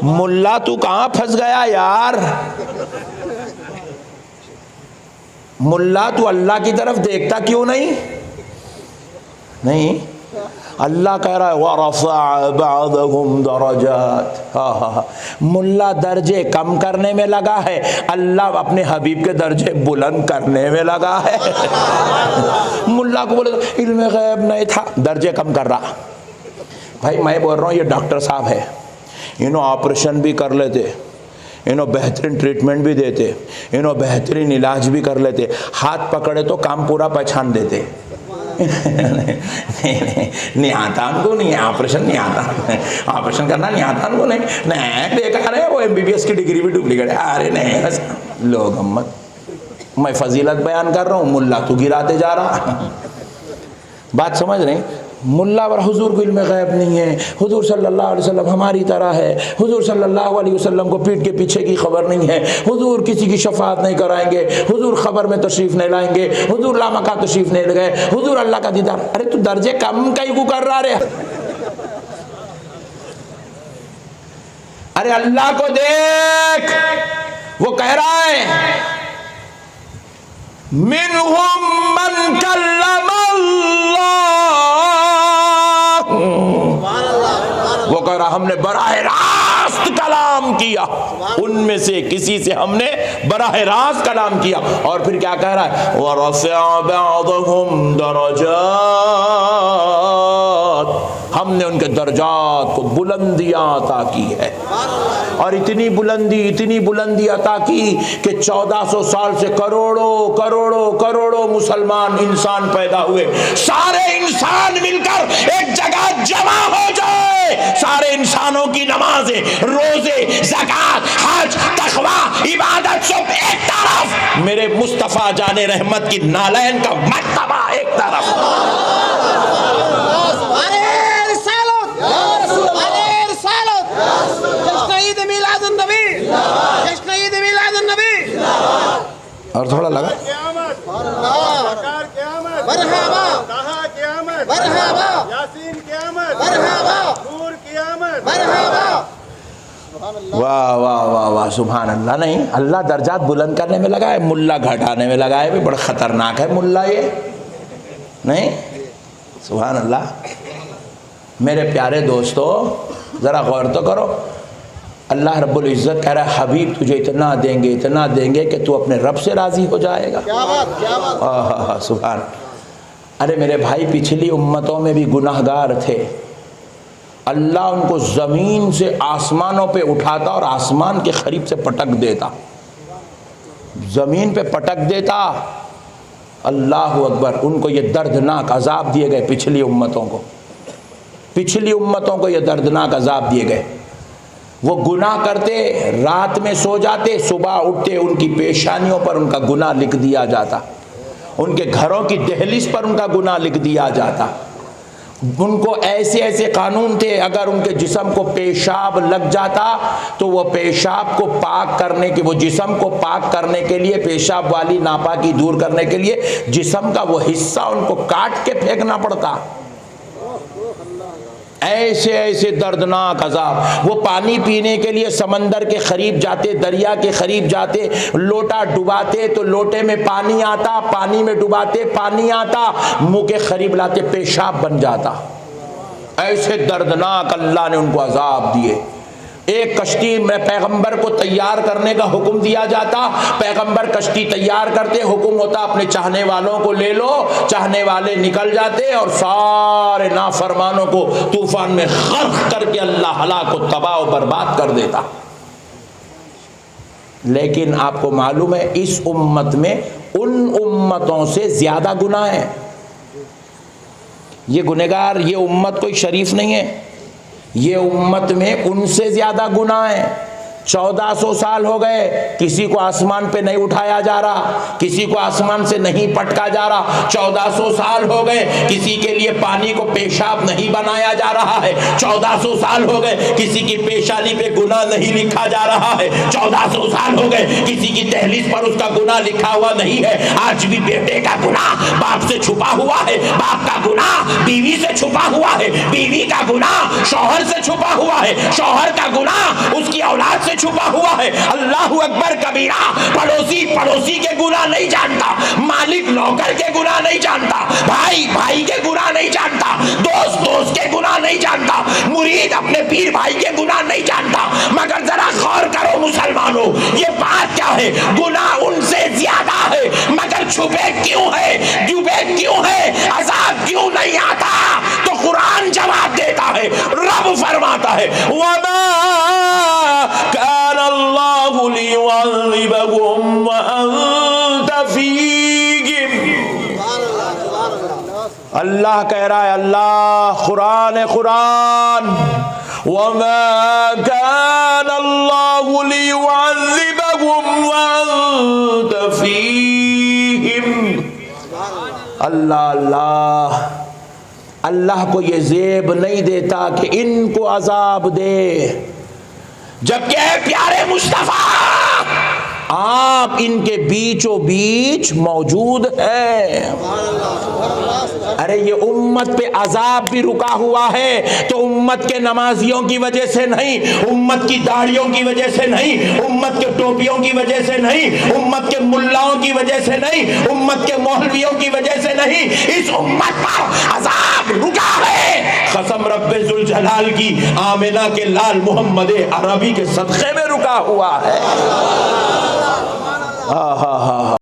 मुल्ला तू कहाँ फंस गया यार? मुल्ला तू अल्लाह की तरफ देखता क्यों नहीं? नहीं, अल्लाह कह रहा है वरफ़अ बअदहुम दरजात। हाँ, मुल्ला दर्जे कम करने में लगा है, अल्लाह अपने हबीब के दर्जे बुलंद करने में लगा है। मुल्ला को बोले इल्म गैब नहीं था, दर्जे कम कर रहा। भाई मैं बोल रहा हूँ ये डॉक्टर साहब है, इन्हों ऑपरेशन भी कर लेते, इन्हों बेहतरीन ट्रीटमेंट भी देते, इन्हों बेहतरीन इलाज भी कर लेते, हाथ पकड़े तो काम पूरा पहचान देते। नहीं आता उनको, नहीं ऑपरेशन नहीं आता, ऑपरेशन करना नहीं आता उनको, नहीं बेकार है वो, MBBS की डिग्री भी डुप्लीकेट है। अरे नहीं लोग मत, मैं फजीलत बयान कर रहा हूँ, मुल्ला तू गिराते जा रहा। बात समझ रहे? मुल्ला और हुजूर को इल्म गैब नहीं है, हुजूर सल्लल्लाहु अलैहि वसल्लम हमारी तरह है, हुजूर सल्लल्लाहु अलैहि वसल्लम को पीठ के पीछे की खबर नहीं है, हुजूर किसी की शफाअत नहीं कराएंगे, हुजूर खबर में तशरीफ नहीं लाएंगे, हुजूर लामका तशरीफ नहीं लगाए, हुजूर अल्लाह का दीदार। अरे तू दर्जे कम कहीं को कर रहा रे? अरे अल्लाह को देख, वो कह रहा है मिनहुम मन कल्लमा अल्लाह, वो कह रहा हमने बराह रास्त कलाम किया, उनमें से किसी से हमने बराह रास्त कलाम किया। और फिर क्या कह रहा है वरफ़अ बअदहुम दरजात, हमने उनके दर्जात को बुलंदियां अता की है। और इतनी बुलंदी अता की कि 1400 साल से करोड़ों मुसलमान इंसान पैदा हुए, सारे इंसान मिलकर एक जगह जमा हो जाए, सारे इंसानों की नमाजें, रोजे, ज़कात, हज, तक़वा, इबादत सब एक तरफ, मेरे मुस्तफ़ा जाने रहमत की नालैन का मर्तबा एक तरफ। और थोड़ा लगा वाह वाह वाह वाह सुभान अल्लाह। नहीं, अल्लाह दर्जात बुलंद करने में लगा है, मुल्ला घटाने में लगा है। भी बड़ा खतरनाक है मुल्ला ये, नहीं? सुभान अल्लाह। मेरे प्यारे दोस्तों ज़रा गौर तो करो, अल्लाह रब्बुल इज़्ज़त कह रहा है हबीब तुझे इतना देंगे कि तू अपने रब से राज़ी हो जाएगा। क्या बात सुभान। अरे मेरे भाई पिछली उम्मतों में भी गुनाहगार थे, अल्लाह उनको ज़मीन से आसमानों पे उठाता और आसमान के करीब से पटक देता, ज़मीन पे पटक देता। अल्लाह अकबर। उनको ये दर्दनाक अजाब दिए गए, पिछली उम्मतों को ये दर्दनाक अजाब दिए गए। वो गुनाह करते, रात में सो जाते, सुबह उठते, उनकी पेशानियों पर उनका गुनाह लिख दिया जाता, उनके घरों की दहलीज पर उनका गुनाह लिख दिया जाता। उनको ऐसे ऐसे कानून थे, अगर उनके जिस्म को पेशाब लग जाता तो वो पेशाब को पाक करने के, वो जिस्म को पाक करने के लिए, पेशाब वाली नापाकी दूर करने के लिए जिस्म का वो हिस्सा उनको काट के फेंकना पड़ता। ऐसे ऐसे दर्दनाक अजाब। वो पानी पीने के लिए समंदर के करीब जाते, दरिया के करीब जाते, लोटा डुबाते तो लोटे में पानी आता, पानी में डुबाते पानी आता, मुंह के करीब लाते पेशाब बन जाता। ऐसे दर्दनाक अल्लाह ने उनको अजाब दिए। एक कश्ती में पैगंबर को तैयार करने का हुक्म दिया जाता, पैगंबर कश्ती तैयार करते, हुक्म होता अपने चाहने वालों को ले लो, चाहने वाले निकल जाते और सारे नाफरमानों को तूफान में गर्क करके अल्लाह हलाक को तबाह और बर्बाद कर देता। लेकिन आपको मालूम है इस उम्मत में उन उम्मतों से ज्यादा गुनाह है। ये गुनहगार, ये उम्मत कोई शरीफ नहीं है, ये उम्मत में उनसे ज्यादा गुनाह है। 1400 साल हो गए, किसी को आसमान पे नहीं उठाया जा रहा, किसी को आसमान से नहीं पटका जा रहा। 1400 साल हो गए, किसी के लिए पानी को पेशाब नहीं बनाया जा रहा है। 1400 साल हो गए, किसी की पेशानी पे गुनाह नहीं लिखा जा रहा है। 1400 साल हो गए, किसी की दहलीज पर उसका गुनाह लिखा हुआ नहीं है। आज भी बेटे का गुनाह बाप से छुपा हुआ है, बाप का गुनाह बीवी से छुपा हुआ है, बीवी का गुनाह शौहर से छुपा हुआ है, शौहर का गुनाह उसकी बात से छुपा हुआ है। अल्लाहु अकबर कबीरा। पड़ोसी पड़ोसी के गुनाह नहीं जानता, मालिक नौकर के गुनाह नहीं जानता, भाई भाई के गुनाह नहीं जानता, दोस्त दोस्त के गुनाह नहीं जानता, मुरीद अपने पीर भाई के गुनाह नहीं जानता। मगर जरा गौर करो मुसलमानों, ये बात क्या है? गुनाह उनसे ज्यादा है, मगर छुपे क्यों है? डूबे क्यों है? अज़ाब क्यों नहीं आता? तो कुरान जवाब देता है, रब फरमाता है, वमा कान अल्लाहु लियुअज़्ज़िबहुम व अंत फीहिम। अल्लाह कह रहा है, अल्लाह कुरान है, कुरान, वमा कान अल्लाहु लियुअज़्ज़िबहुम व अंत फीहिम। अल्लाह अल्लाह अल्लाह को ये ज़ेब नहीं देता कि इनको अजाब दे, जबकि प्यारे मुस्तफा आप इनके बीचों बीच मौजूद है। अरे ये उम्मत पे अजाब भी रुका हुआ है तो उम्मत के नमाजियों की वजह से नहीं, उम्मत की दाढ़ियों की वजह से नहीं, उम्मत के टोपियों की वजह से नहीं, उम्मत के मुल्लाओं की वजह से नहीं, उम्मत के मौलवियों की वजह से नहीं, इस उम्मत पर अजाब रुका है। कसम रब्बे जुल जलाल की, आमिना के लाल मोहम्मद अरबी के सदक़े में रुका हुआ है।